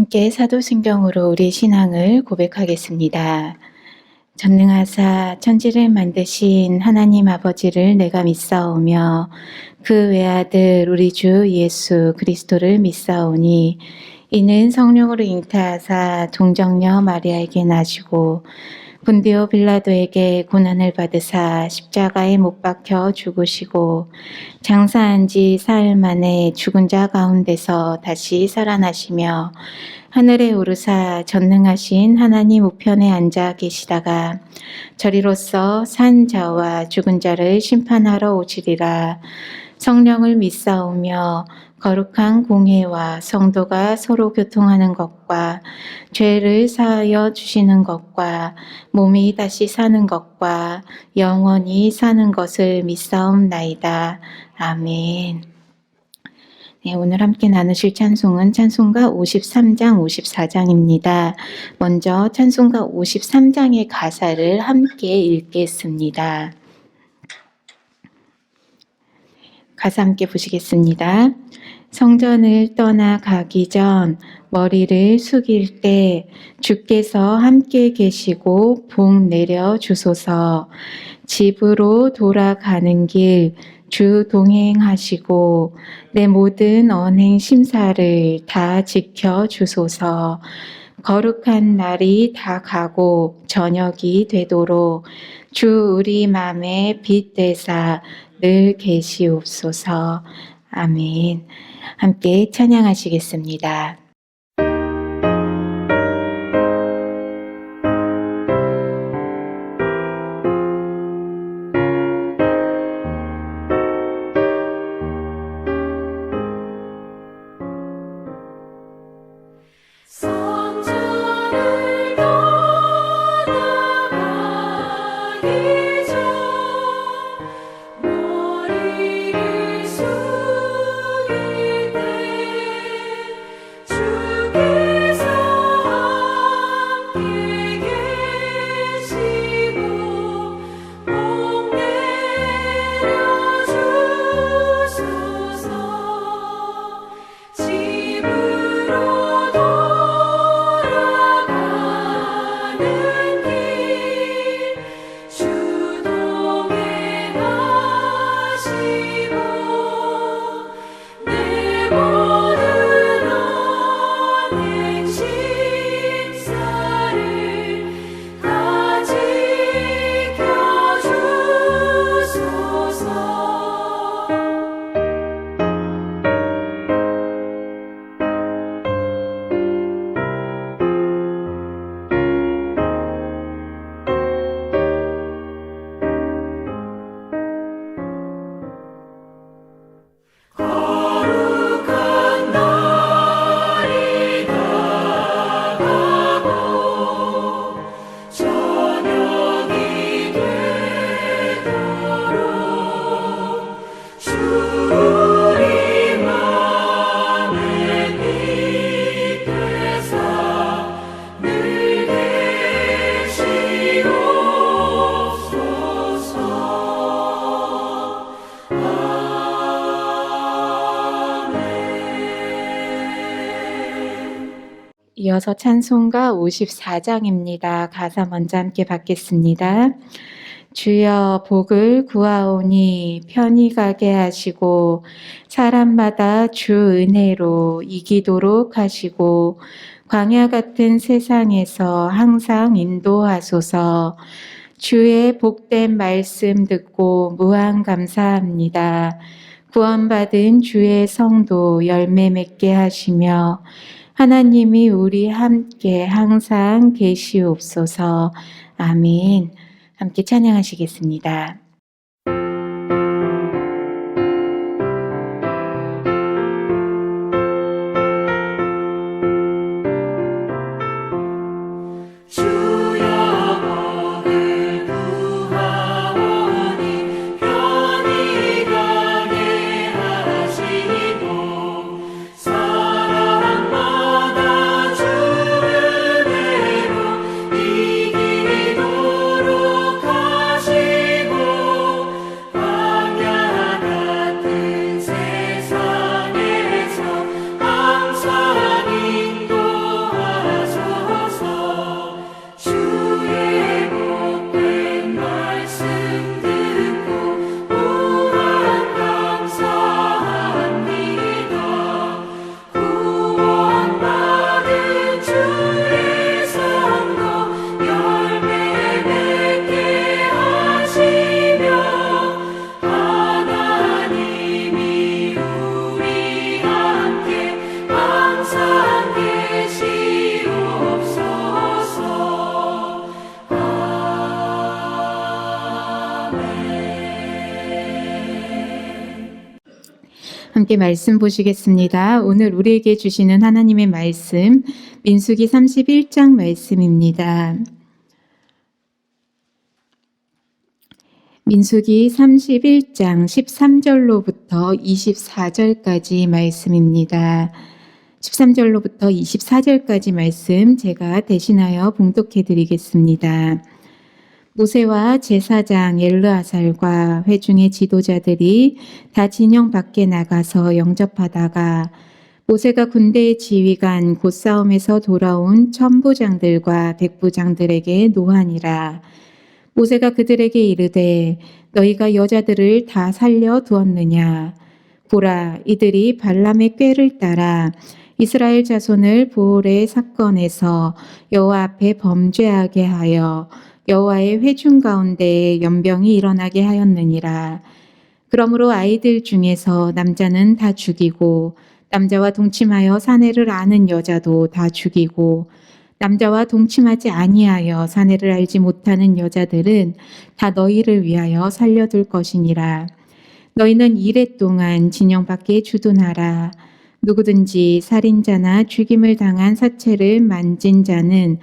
함께 사도신경으로 우리 신앙을 고백하겠습니다. 전능하사 천지를 만드신 하나님 아버지를 내가 믿사오며 그 외아들 우리 주 예수 그리스도를 믿사오니 이는 성령으로 잉태하사 동정녀 마리아에게 나시고 본디오 빌라도에게 고난을 받으사 십자가에 못 박혀 죽으시고 장사한 지 사흘 만에 죽은 자 가운데서 다시 살아나시며 하늘에 오르사 전능하신 하나님 우편에 앉아 계시다가 저리로서 산 자와 죽은 자를 심판하러 오시리라. 성령을 믿사오며 거룩한 공회와 성도가 서로 교통하는 것과 죄를 사하여 주시는 것과 몸이 다시 사는 것과 영원히 사는 것을 믿사옵나이다. 아멘. 네, 오늘 함께 나누실 찬송은 찬송가 53장, 54장입니다. 먼저 찬송가 53장의 가사를 함께 읽겠습니다. 가사 함께 보시겠습니다. 성전을 떠나가기 전 머리를 숙일 때 주께서 함께 계시고 복 내려 주소서. 집으로 돌아가는 길 주 동행하시고 내 모든 언행 심사를 다 지켜 주소서. 거룩한 날이 다 가고 저녁이 되도록 주 우리 맘에 빛 되사 늘 계시옵소서. 아멘. 함께 찬양하시겠습니다. 이어서 찬송가 54장입니다. 가사 먼저 함께 받겠습니다. 주여 복을 구하오니 편히 가게 하시고 사람마다 주 은혜로 이기도록 하시고 광야 같은 세상에서 항상 인도하소서. 주의 복된 말씀 듣고 무한 감사합니다. 구원받은 주의 성도 열매 맺게 하시며 하나님이 우리 함께 항상 계시옵소서. 아멘. 함께 찬양하시겠습니다. 이기도록 하시고 함께 말씀 보시겠습니다. 오늘 우리에게 주시는 하나님의 말씀, 민수기 31장 말씀입니다. 민수기 31장 13절로부터 24절까지 말씀입니다. 13절로부터 24절까지 말씀 제가 대신하여 봉독해 드리겠습니다. 모세와 제사장 엘르아살과 회중의 지도자들이 다 진영 밖에 나가서 영접하다가 모세가 군대의 지휘관 곧 싸움에서 돌아온 천부장들과 백부장들에게 노하니라. 모세가 그들에게 이르되 너희가 여자들을 다 살려 두었느냐. 보라, 이들이 발람의 꾀를 따라 이스라엘 자손을 보홀의 사건에서 여호와 앞에 범죄하게 하여 여호와의 회중 가운데에 연병이 일어나게 하였느니라. 그러므로 아이들 중에서 남자는 다 죽이고 남자와 동침하여 사내를 아는 여자도 다 죽이고 남자와 동침하지 아니하여 사내를 알지 못하는 여자들은 다 너희를 위하여 살려둘 것이니라. 너희는 이레 동안 진영 밖에 주둔하라. 누구든지 살인자나 죽임을 당한 사체를 만진 자는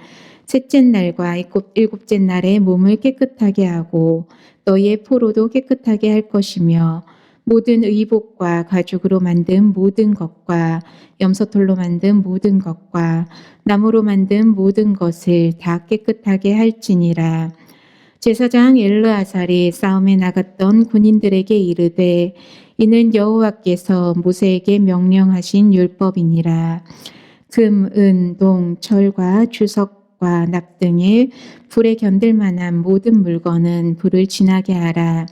셋째 날과 일곱째 날에 몸을 깨끗하게 하고 너희의 포로도 깨끗하게 할 것이며 모든 의복과 가죽으로 만든 모든 것과 염소털로 만든 모든 것과 나무로 만든 모든 것을 다 깨끗하게 할지니라. 제사장 엘르아살이 싸움에 나갔던 군인들에게 이르되 이는 여호와께서 모세에게 명령하신 율법이니라. 금, 은, 동, 철과 주석과 납 등의 불에 견딜 만한 모든 물건은 불을 지나게 하라.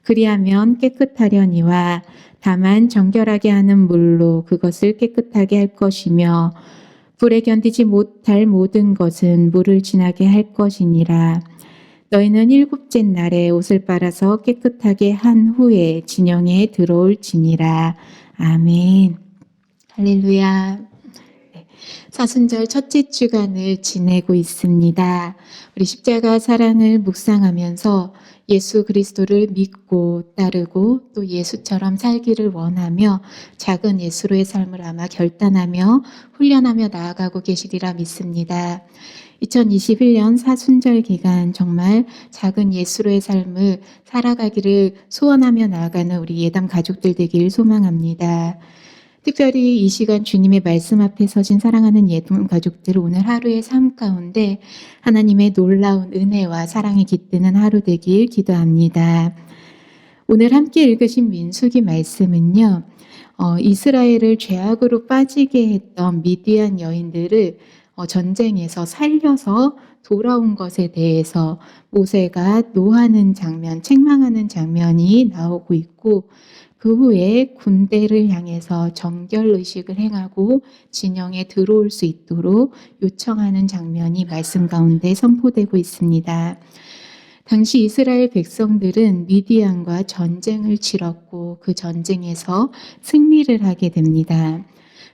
그리하면 깨끗하려니와 다만 정결하게 하는 물로 그것을 깨끗하게 할 것이며 불에 견디지 못할 모든 것은 물을 지나게 할 것이니라. 너희는 일곱째 날에 옷을 빨아서 깨끗하게 한 후에 진영에 들어올지니라. 아멘. 할렐루야. 사순절 첫째 주간을 지내고 있습니다. 우리 십자가 사랑을 묵상하면서 예수 그리스도를 믿고 따르고 또 예수처럼 살기를 원하며 작은 예수로의 삶을 아마 결단하며 훈련하며 나아가고 계시리라 믿습니다. 2021년 사순절 기간 정말 작은 예수로의 삶을 살아가기를 소원하며 나아가는 우리 예담 가족들 되길 소망합니다. 특별히 이 시간 주님의 말씀 앞에 서신 사랑하는 예담 가족들 오늘 하루의 삶 가운데 하나님의 놀라운 은혜와 사랑이 깃드는 하루 되길 기도합니다. 오늘 함께 읽으신 민수기 말씀은요. 이스라엘을 죄악으로 빠지게 했던 미디안 여인들을 전쟁에서 살려서 돌아온 것에 대해서 모세가 노하는 장면, 책망하는 장면이 나오고 있고 그 후에 군대를 향해서 정결의식을 행하고 진영에 들어올 수 있도록 요청하는 장면이 말씀 가운데 선포되고 있습니다. 당시 이스라엘 백성들은 미디안과 전쟁을 치렀고 그 전쟁에서 승리를 하게 됩니다.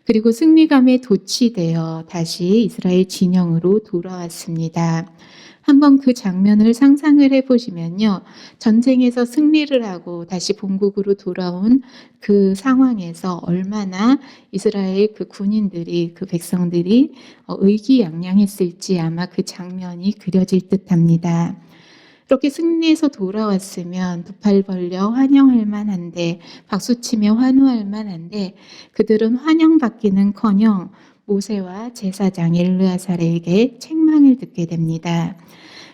그리고 승리감에 도취되어 다시 이스라엘 진영으로 돌아왔습니다. 한번 그 장면을 상상을 해보시면요. 전쟁에서 승리를 하고 다시 본국으로 돌아온 그 상황에서 얼마나 이스라엘 그 군인들이, 그 백성들이 의기양양했을지 아마 그 장면이 그려질 듯 합니다. 그렇게 승리해서 돌아왔으면 두 팔 벌려 환영할 만한데 박수치며 환호할 만한데 그들은 환영받기는커녕 모세와 제사장 엘르아살에게 책망을 듣게 됩니다.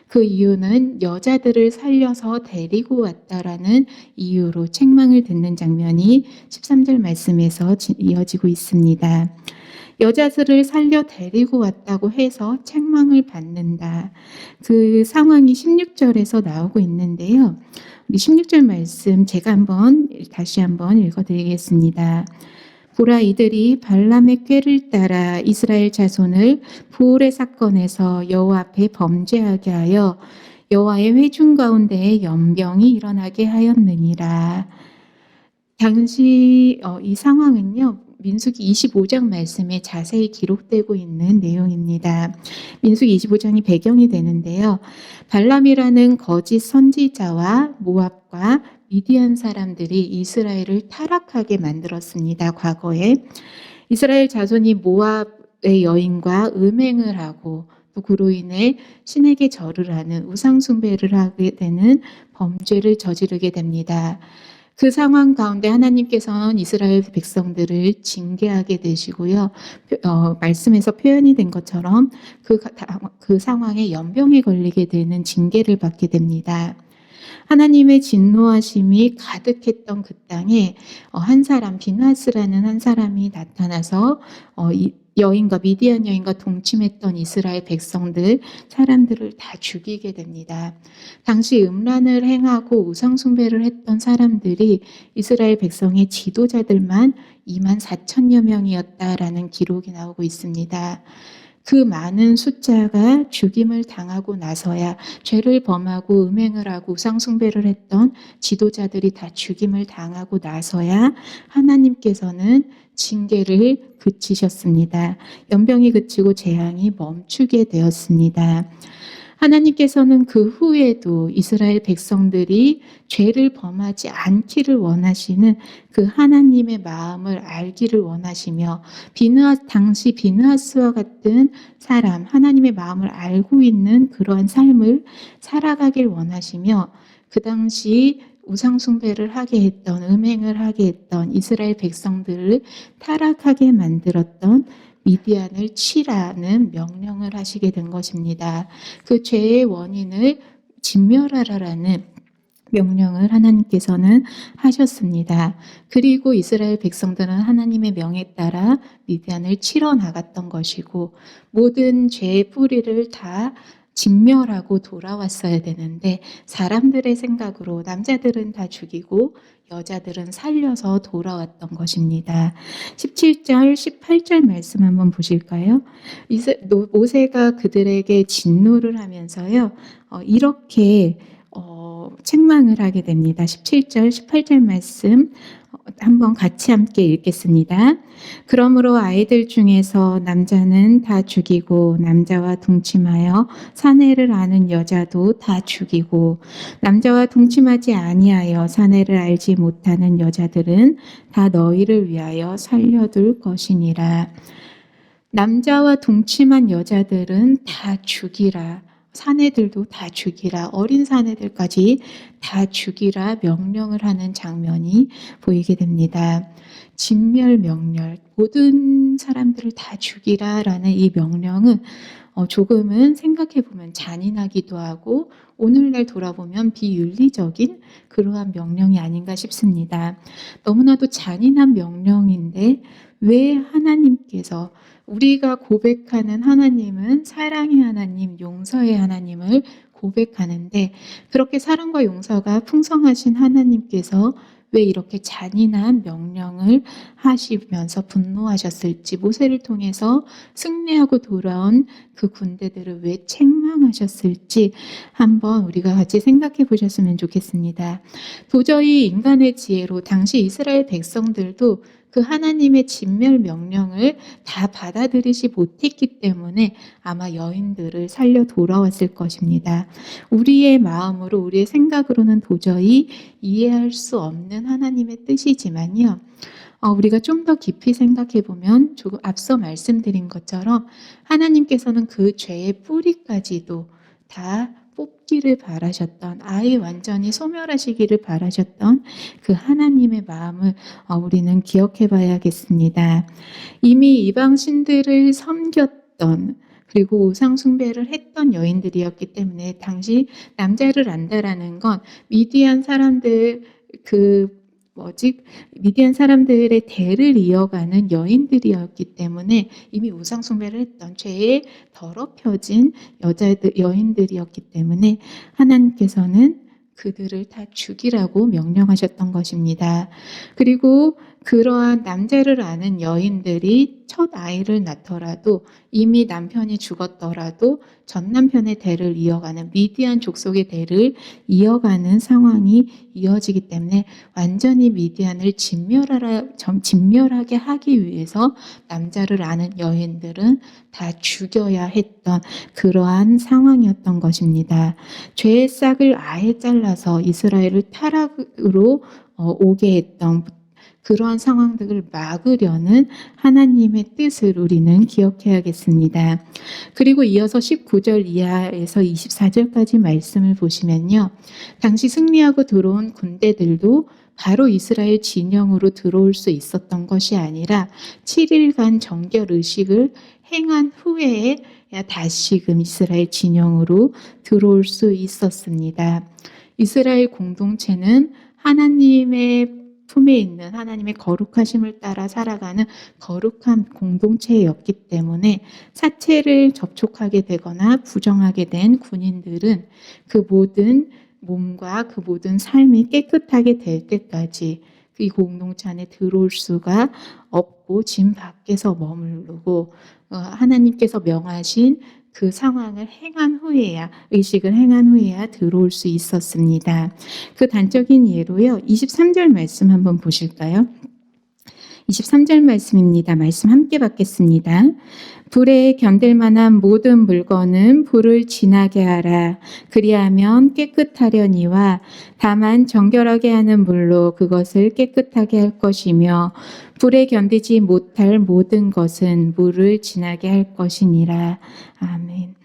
그 이유는 여자들을 살려서 데리고 왔다라는 이유로 책망을 듣는 장면이 13절 말씀에서 이어지고 있습니다. 여자들을 살려 데리고 왔다고 해서 책망을 받는다. 그 상황이 16절에서 나오고 있는데요. 우리 16절 말씀 제가 다시 한번 읽어드리겠습니다. 보라, 이들이 발람의 꾀를 따라 이스라엘 자손을 부올의 사건에서 여호와 앞에 범죄하게 하여 여호와의 회중 가운데에 연병이 일어나게 하였느니라. 당시 이 상황은요. 민수기 25장 말씀에 자세히 기록되고 있는 내용입니다. 민수기 25장이 배경이 되는데요. 발람이라는 거짓 선지자와 모압과 미디안 사람들이 이스라엘을 타락하게 만들었습니다. 과거에 이스라엘 자손이 모압의 여인과 음행을 하고 또 그로 인해 신에게 절을 하는 우상 숭배를 하게 되는 범죄를 저지르게 됩니다. 그 상황 가운데 하나님께서는 이스라엘 백성들을 징계하게 되시고요. 말씀에서 표현이 된 것처럼 그 상황에 연병에 걸리게 되는 징계를 받게 됩니다. 하나님의 진노하심이 가득했던 그 땅에 한 사람, 비나스라는 한 사람이 나타나서 이 여인과 미디안 여인과 동침했던 이스라엘 백성들, 사람들을 다 죽이게 됩니다. 당시 음란을 행하고 우상 숭배를 했던 사람들이 이스라엘 백성의 지도자들만 24,000여 명이었다라는 기록이 나오고 있습니다. 그 많은 숫자가 죽임을 당하고 나서야 죄를 범하고 음행을 하고 우상 숭배를 했던 지도자들이 다 죽임을 당하고 나서야 하나님께서는 징계를 그치셨습니다. 연병이 그치고 재앙이 멈추게 되었습니다. 하나님께서는 그 후에도 이스라엘 백성들이 죄를 범하지 않기를 원하시는 그 하나님의 마음을 알기를 원하시며 당시 비느하스와 같은 사람, 하나님의 마음을 알고 있는 그러한 삶을 살아가길 원하시며 그 당시 우상 숭배를 하게 했던, 음행을 하게 했던 이스라엘 백성들을 타락하게 만들었던 미디안을 치라는 명령을 하시게 된 것입니다. 그 죄의 원인을 진멸하라라는 명령을 하나님께서는 하셨습니다. 그리고 이스라엘 백성들은 하나님의 명에 따라 미디안을 치러 나갔던 것이고 모든 죄의 뿌리를 다 진멸하고 돌아왔어야 되는데 사람들의 생각으로 남자들은 다 죽이고 여자들은 살려서 돌아왔던 것입니다. 17절, 18절 말씀 한번 보실까요? 모세가 그들에게 진노를 하면서요. 이렇게 책망을 하게 됩니다. 17절, 18절 말씀 한번 같이 함께 읽겠습니다. 그러므로 아이들 중에서 남자는 다 죽이고 남자와 동침하여 사내를 아는 여자도 다 죽이고 남자와 동침하지 아니하여 사내를 알지 못하는 여자들은 다 너희를 위하여 살려둘 것이니라. 남자와 동침한 여자들은 다 죽이라. 사내들도 다 죽이라. 어린 사내들까지 다 죽이라 명령을 하는 장면이 보이게 됩니다. 진멸 명령, 모든 사람들을 다 죽이라라는 이 명령은 조금은 생각해보면 잔인하기도 하고 오늘날 돌아보면 비윤리적인 그러한 명령이 아닌가 싶습니다. 너무나도 잔인한 명령인데 왜 하나님께서 우리가 고백하는 하나님은 사랑의 하나님, 용서의 하나님을 고백하는데 그렇게 사랑과 용서가 풍성하신 하나님께서 왜 이렇게 잔인한 명령을 하시면서 분노하셨을지, 모세를 통해서 승리하고 돌아온 그 군대들을 왜 책망하셨을지 한번 우리가 같이 생각해 보셨으면 좋겠습니다. 도저히 인간의 지혜로 당시 이스라엘 백성들도 그 하나님의 진멸 명령을 다 받아들이지 못했기 때문에 아마 여인들을 살려 돌아왔을 것입니다. 우리의 마음으로, 우리의 생각으로는 도저히 이해할 수 없는 하나님의 뜻이지만요. 우리가 좀 더 깊이 생각해 보면 조금 앞서 말씀드린 것처럼 하나님께서는 그 죄의 뿌리까지도 다 뽑기를 바라셨던, 아예 완전히 소멸하시기를 바라셨던 그 하나님의 마음을 우리는 기억해 봐야겠습니다. 이미 이방 신들을 섬겼던 그리고 우상 숭배를 했던 여인들이었기 때문에 당시 남자를 안다라는 건 미디안 사람들 미디안 사람들의 대를 이어가는 여인들이었기 때문에 이미 우상 숭배를 했던 죄에 더럽혀진 여인들이었기 때문에 하나님께서는 그들을 다 죽이라고 명령하셨던 것입니다. 그리고 그러한 남자를 아는 여인들이 첫 아이를 낳더라도 이미 남편이 죽었더라도 전 남편의 대를 이어가는 미디안 족속의 대를 이어가는 상황이 이어지기 때문에 완전히 미디안을 진멸하게 하기 위해서 남자를 아는 여인들은 다 죽여야 했던 그러한 상황이었던 것입니다. 죄의 싹을 아예 잘라서 이스라엘을 타락으로 오게 했던 그러한 상황들을 막으려는 하나님의 뜻을 우리는 기억해야겠습니다. 그리고 이어서 19절 이하에서 24절까지 말씀을 보시면요. 당시 승리하고 들어온 군대들도 바로 이스라엘 진영으로 들어올 수 있었던 것이 아니라 7일간 정결 의식을 행한 후에 다시금 이스라엘 진영으로 들어올 수 있었습니다. 이스라엘 공동체는 하나님의 품에 있는 하나님의 거룩하심을 따라 살아가는 거룩한 공동체였기 때문에 사체를 접촉하게 되거나 부정하게 된 군인들은 그 모든 몸과 그 모든 삶이 깨끗하게 될 때까지 이 공동체 안에 들어올 수가 없고 진 밖에서 머무르고 하나님께서 명하신 그 상황을 행한 후에야 의식을 행한 후에야 들어올 수 있었습니다. 그 단적인 예로요. 23절 말씀 한번 보실까요? 23절 말씀입니다. 말씀 함께 받겠습니다. 불에 견딜 만한 모든 물건은 불을 지나게 하라. 그리하면 깨끗하려니와 다만 정결하게 하는 물로 그것을 깨끗하게 할 것이며 불에 견디지 못할 모든 것은 물을 지나게 할 것이니라. 아멘.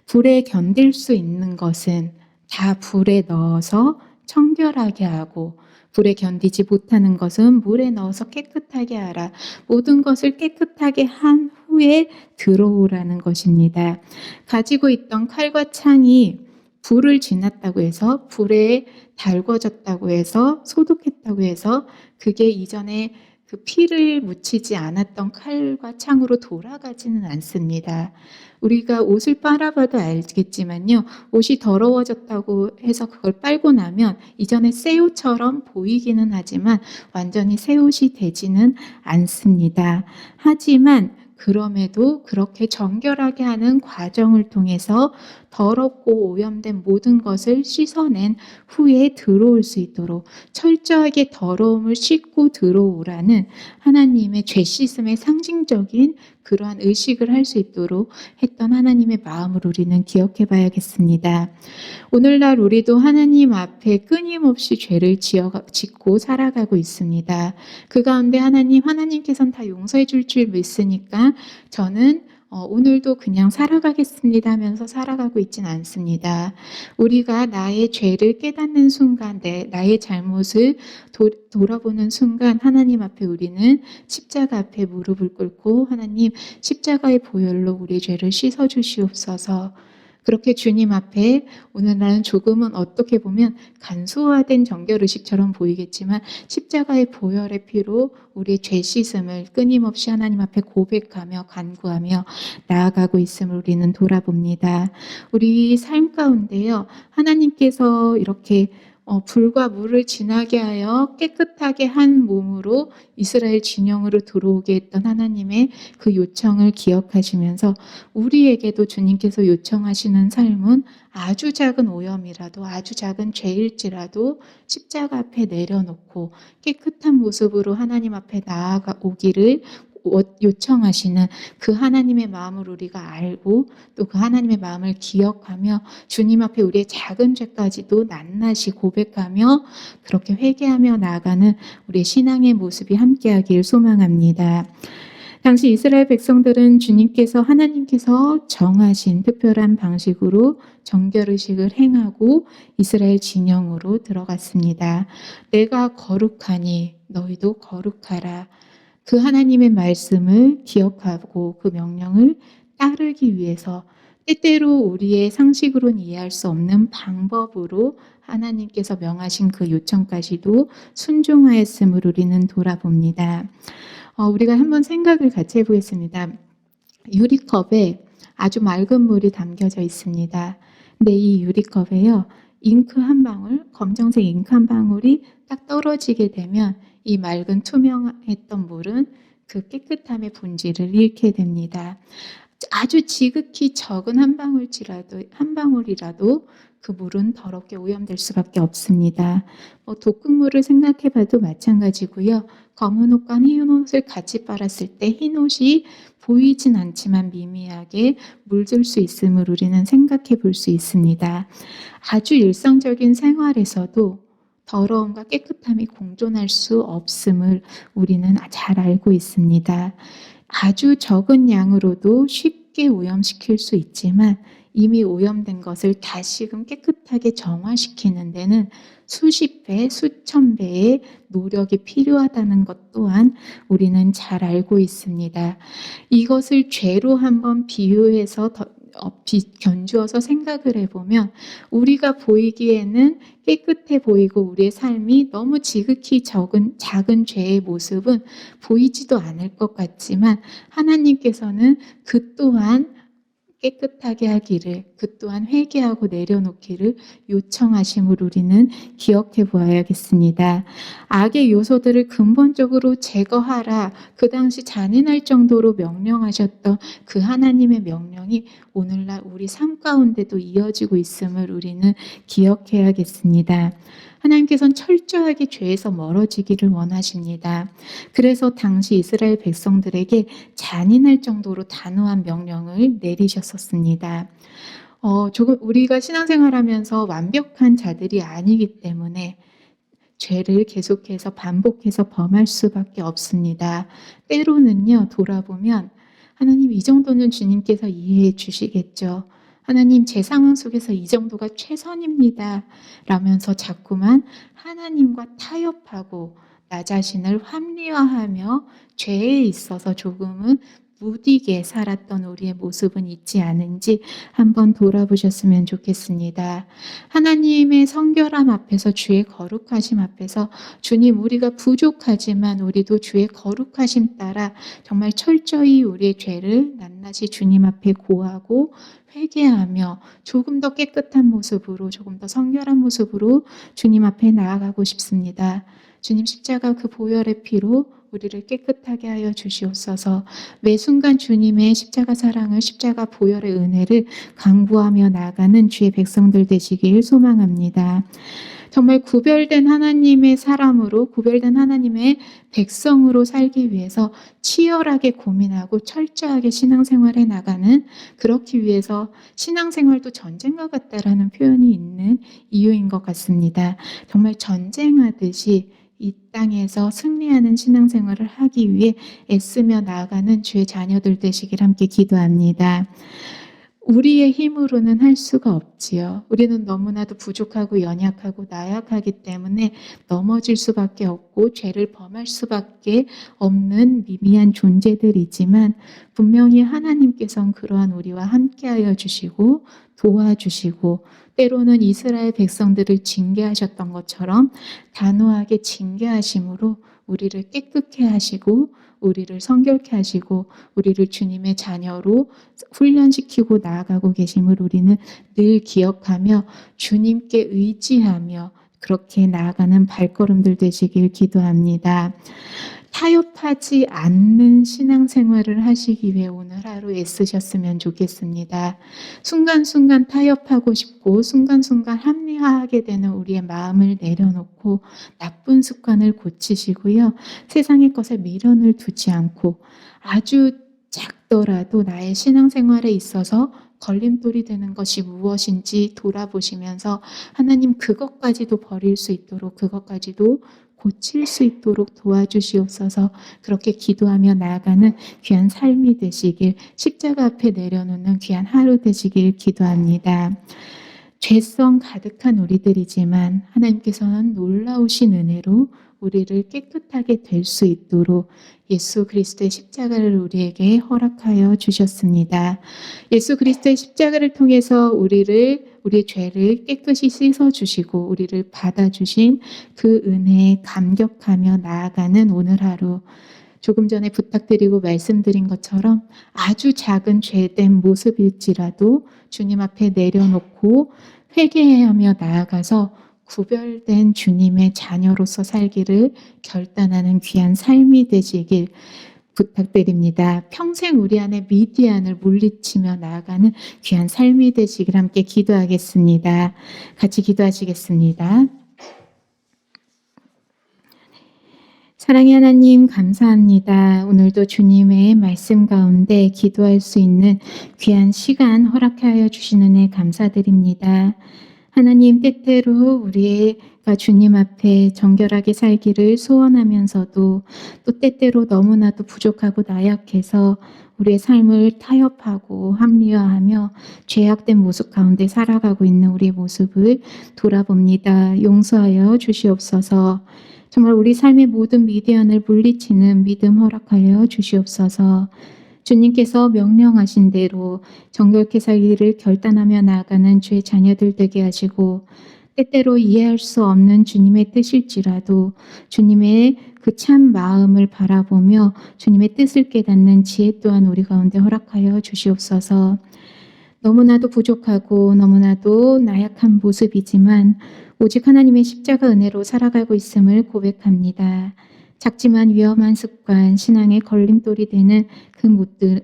불에 견딜 수 있는 것은 다 불에 넣어서 청결하게 하고 불에 견디지 못하는 것은 물에 넣어서 깨끗하게 하라. 모든 것을 깨끗하게 한 후에 들어오라는 것입니다. 가지고 있던 칼과 창이 불을 지났다고 해서 불에 달궈졌다고 해서 소독했다고 해서 그게 이전에 그 피를 묻히지 않았던 칼과 창으로 돌아가지는 않습니다. 우리가 옷을 빨아봐도 알겠지만요. 옷이 더러워졌다고 해서 그걸 빨고 나면 이전에 새 옷처럼 보이기는 하지만 완전히 새 옷이 되지는 않습니다. 하지만 그럼에도 그렇게 정결하게 하는 과정을 통해서 더럽고 오염된 모든 것을 씻어낸 후에 들어올 수 있도록 철저하게 더러움을 씻고 들어오라는 하나님의 죄 씻음의 상징적인 그러한 의식을 할 수 있도록 했던 하나님의 마음을 우리는 기억해 봐야겠습니다. 오늘날 우리도 하나님 앞에 끊임없이 죄를 짓고 살아가고 있습니다. 그 가운데 하나님께서는 다 용서해 줄 믿으니까 저는 오늘도 그냥 살아가겠습니다 하면서 살아가고 있진 않습니다. 우리가 나의 죄를 깨닫는 순간, 나의 잘못을 돌아보는 순간 하나님 앞에 우리는 십자가 앞에 무릎을 꿇고 하나님 십자가의 보혈로 우리의 죄를 씻어주시옵소서. 그렇게 주님 앞에 오늘날은 조금은 어떻게 보면 간소화된 정결의식처럼 보이겠지만 십자가의 보혈의 피로 우리의 죄 씻음을 끊임없이 하나님 앞에 고백하며 간구하며 나아가고 있음을 우리는 돌아봅니다. 우리 삶 가운데요. 하나님께서 이렇게 불과 물을 지나게 하여 깨끗하게 한 몸으로 이스라엘 진영으로 들어오게 했던 하나님의 그 요청을 기억하시면서 우리에게도 주님께서 요청하시는 삶은 아주 작은 오염이라도 아주 작은 죄일지라도 십자가 앞에 내려놓고 깨끗한 모습으로 하나님 앞에 나아오기를 요청하시는 그 하나님의 마음을 우리가 알고 또 그 하나님의 마음을 기억하며 주님 앞에 우리의 작은 죄까지도 낱낱이 고백하며 그렇게 회개하며 나아가는 우리의 신앙의 모습이 함께하길 소망합니다. 당시 이스라엘 백성들은 하나님께서 정하신 특별한 방식으로 정결의식을 행하고 이스라엘 진영으로 들어갔습니다. 내가 거룩하니 너희도 거룩하라. 그 하나님의 말씀을 기억하고 그 명령을 따르기 위해서 때때로 우리의 상식으로는 이해할 수 없는 방법으로 하나님께서 명하신 그 요청까지도 순종하였음을 우리는 돌아봅니다. 우리가 한번 생각을 같이 해보겠습니다. 유리컵에 아주 맑은 물이 담겨져 있습니다. 근데 이 유리컵에요. 잉크 한 방울, 검정색 잉크 한 방울이 딱 떨어지게 되면 이 맑은 투명했던 물은 그 깨끗함의 본질을 잃게 됩니다. 아주 지극히 적은 한 방울이라도 그 물은 더럽게 오염될 수밖에 없습니다. 독극물을 생각해 봐도 마찬가지고요. 검은 옷과 흰 옷을 같이 빨았을 때 흰 옷이 보이진 않지만 미미하게 물들 수 있음을 우리는 생각해 볼 수 있습니다. 아주 일상적인 생활에서도 더러움과 깨끗함이 공존할 수 없음을 우리는 잘 알고 있습니다. 아주 적은 양으로도 쉽게 오염시킬 수 있지만 이미 오염된 것을 다시금 깨끗하게 정화시키는 데는 수십 배, 수천 배의 노력이 필요하다는 것 또한 우리는 잘 알고 있습니다. 이것을 죄로 한번 비유해서 견주어서 생각을 해보면 우리가 보이기에는 깨끗해 보이고 우리의 삶이 너무 지극히 작은 죄의 모습은 보이지도 않을 것 같지만 하나님께서는 그 또한 깨끗하게 하기를, 그 또한 회개하고 내려놓기를 요청하심을 우리는 기억해 보아야겠습니다. 악의 요소들을 근본적으로 제거하라, 그 당시 잔인할 정도로 명령하셨던 그 하나님의 명령이 오늘날 우리 삶 가운데도 이어지고 있음을 우리는 기억해야겠습니다. 하나님께서는 철저하게 죄에서 멀어지기를 원하십니다. 그래서 당시 이스라엘 백성들에게 잔인할 정도로 단호한 명령을 내리셨었습니다. 조금 우리가 신앙생활하면서 완벽한 자들이 아니기 때문에 죄를 계속해서 반복해서 범할 수밖에 없습니다. 때로는요, 돌아보면 하나님 이 정도는 주님께서 이해해 주시겠죠. 하나님 제 상황 속에서 이 정도가 최선입니다. 라면서 자꾸만 하나님과 타협하고 나 자신을 합리화하며 죄에 있어서 조금은 무디게 살았던 우리의 모습은 있지 않은지 한번 돌아보셨으면 좋겠습니다. 하나님의 성결함 앞에서 주의 거룩하심 앞에서 주님 우리가 부족하지만 우리도 주의 거룩하심 따라 정말 철저히 우리의 죄를 낱낱이 주님 앞에 고하고 회개하며 조금 더 깨끗한 모습으로 조금 더 성결한 모습으로 주님 앞에 나아가고 싶습니다. 주님 십자가 그 보혈의 피로 우리를 깨끗하게 하여 주시옵소서. 매 순간 주님의 십자가 사랑을, 십자가 보혈의 은혜를 간구하며 나아가는 주의 백성들 되시길 소망합니다. 정말 구별된 하나님의 사람으로, 구별된 하나님의 백성으로 살기 위해서 치열하게 고민하고 철저하게 신앙생활에 나가는, 그렇기 위해서 신앙생활도 전쟁과 같다라는 표현이 있는 이유인 것 같습니다. 정말 전쟁하듯이 이 땅에서 승리하는 신앙생활을 하기 위해 애쓰며 나아가는 주의 자녀들 되시길 함께 기도합니다. 우리의 힘으로는 할 수가 없지요. 우리는 너무나도 부족하고 연약하고 나약하기 때문에 넘어질 수밖에 없고 죄를 범할 수밖에 없는 미미한 존재들이지만 분명히 하나님께서는 그러한 우리와 함께하여 주시고 도와주시고 때로는 이스라엘 백성들을 징계하셨던 것처럼 단호하게 징계하심으로 우리를 깨끗게 하시고 우리를 성결케 하시고 우리를 주님의 자녀로 훈련시키고 나아가고 계심을 우리는 늘 기억하며 주님께 의지하며 그렇게 나아가는 발걸음들 되시길 기도합니다. 타협하지 않는 신앙생활을 하시기 위해 오늘 하루 애쓰셨으면 좋겠습니다. 순간순간 타협하고 싶고 순간순간 합리화하게 되는 우리의 마음을 내려놓고 나쁜 습관을 고치시고요. 세상의 것에 미련을 두지 않고 아주 작더라도 나의 신앙생활에 있어서 걸림돌이 되는 것이 무엇인지 돌아보시면서 하나님 그것까지도 버릴 수 있도록 그것까지도 고칠 수 있도록 도와주시옵소서. 그렇게 기도하며 나아가는 귀한 삶이 되시길, 십자가 앞에 내려놓는 귀한 하루 되시길 기도합니다. 죄성 가득한 우리들이지만 하나님께서는 놀라우신 은혜로 우리를 깨끗하게 될 수 있도록 예수 그리스도의 십자가를 우리에게 허락하여 주셨습니다. 예수 그리스도의 십자가를 통해서 우리의 죄를 깨끗이 씻어주시고 우리를 받아주신 그 은혜에 감격하며 나아가는 오늘 하루, 조금 전에 부탁드리고 말씀드린 것처럼 아주 작은 죄된 모습일지라도 주님 앞에 내려놓고 회개하며 나아가서 구별된 주님의 자녀로서 살기를 결단하는 귀한 삶이 되시길 부탁드립니다. 평생 우리 안에 미디안을 물리치며 나아가는 귀한 삶이 되시길 함께 기도하겠습니다. 같이 기도하시겠습니다. 사랑의 하나님 감사합니다. 오늘도 주님의 말씀 가운데 기도할 수 있는 귀한 시간 허락하여 주신 은혜 감사드립니다. 하나님 때때로 우리가 주님 앞에 정결하게 살기를 소원하면서도 또 때때로 너무나도 부족하고 나약해서 우리의 삶을 타협하고 합리화하며 죄악된 모습 가운데 살아가고 있는 우리의 모습을 돌아봅니다. 용서하여 주시옵소서. 정말 우리 삶의 모든 미디안을 물리치는 믿음 허락하여 주시옵소서. 주님께서 명령하신 대로 정결케 살기를 결단하며 나아가는 주의 자녀들 되게 하시고 때때로 이해할 수 없는 주님의 뜻일지라도 주님의 그 참 마음을 바라보며 주님의 뜻을 깨닫는 지혜 또한 우리 가운데 허락하여 주시옵소서. 너무나도 부족하고 너무나도 나약한 모습이지만 오직 하나님의 십자가 은혜로 살아가고 있음을 고백합니다. 작지만 위험한 습관, 신앙의 걸림돌이 되는 그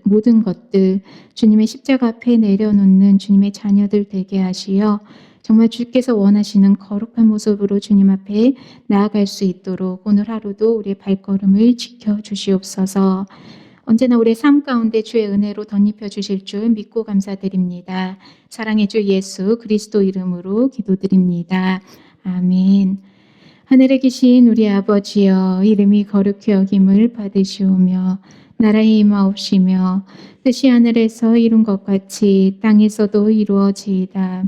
모든 것들 주님의 십자가 앞에 내려놓는 주님의 자녀들 되게 하시어 정말 주께서 원하시는 거룩한 모습으로 주님 앞에 나아갈 수 있도록 오늘 하루도 우리의 발걸음을 지켜주시옵소서. 언제나 우리의 삶 가운데 주의 은혜로 덧입혀 주실 줄 믿고 감사드립니다. 사랑의 주 예수 그리스도 이름으로 기도드립니다. 아멘. 하늘에 계신 우리 아버지여, 이름이 거룩히 여김을 받으시오며 나라의 임하옵시며 뜻이 하늘에서 이룬 것 같이 땅에서도 이루어지이다.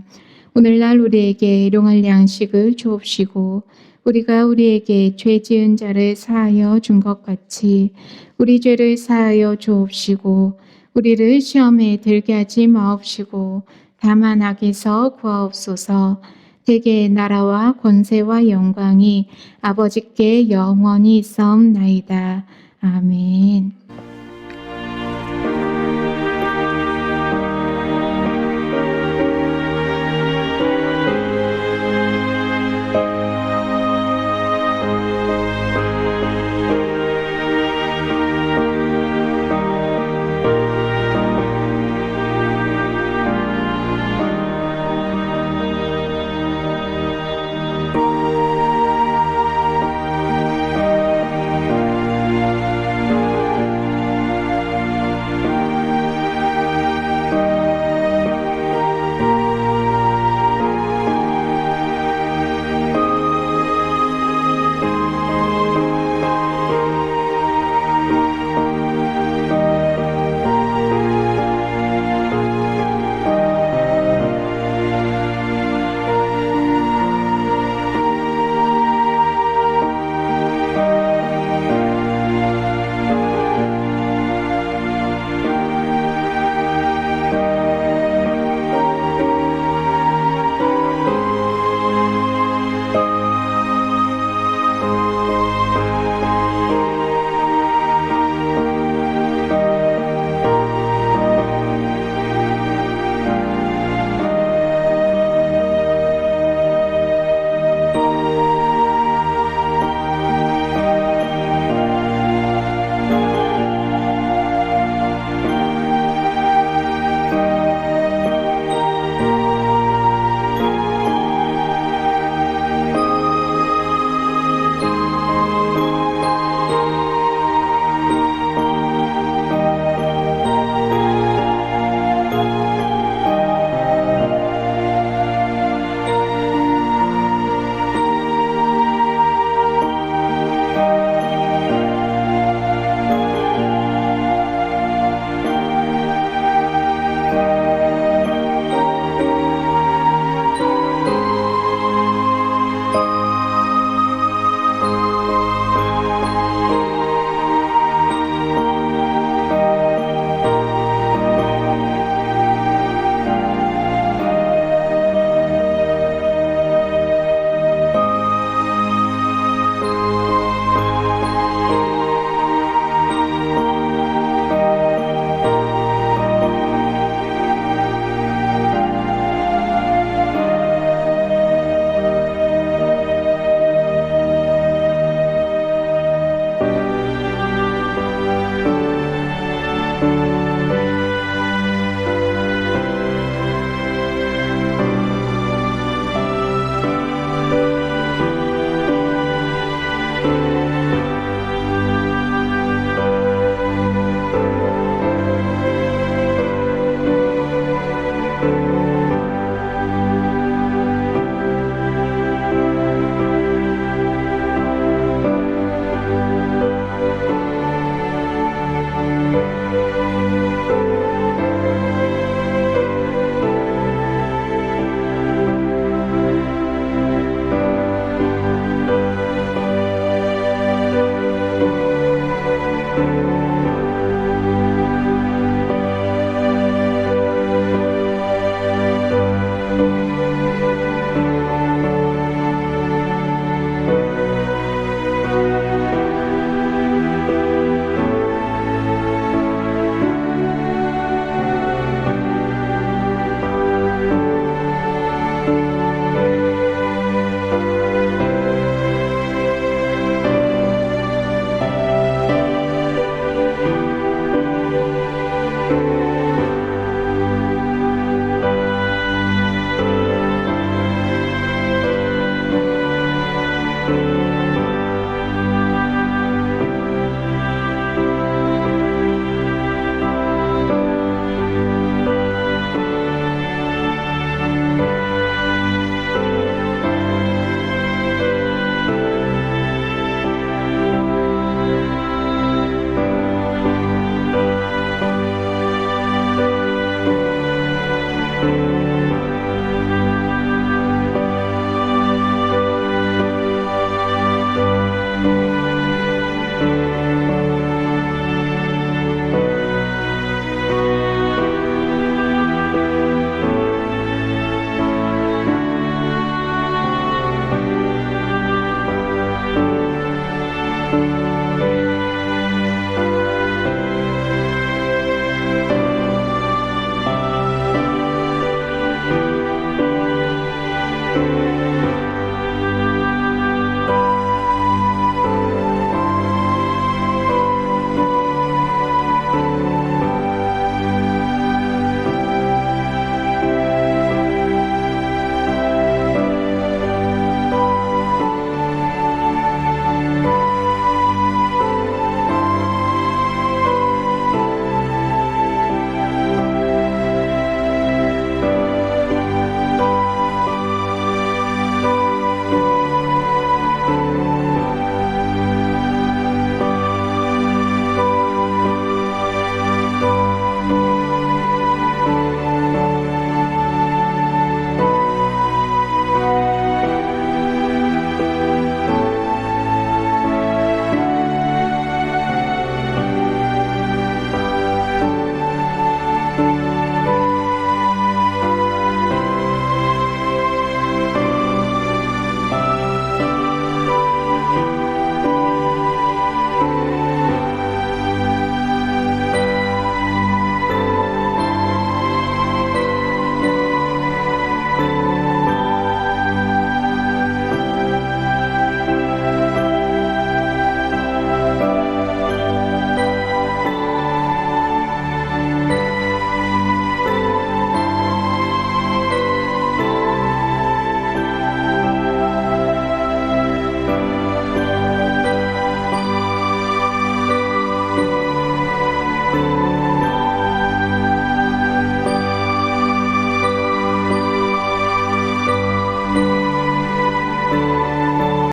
오늘날 우리에게 일용할 양식을 주옵시고 우리가 우리에게 죄 지은 자를 사하여 준 것 같이 우리 죄를 사하여 주옵시고 우리를 시험에 들게 하지 마옵시고 다만 악에서 구하옵소서. 대개의 나라와 권세와 영광이 아버지께 영원히 있사옵나이다. 아멘.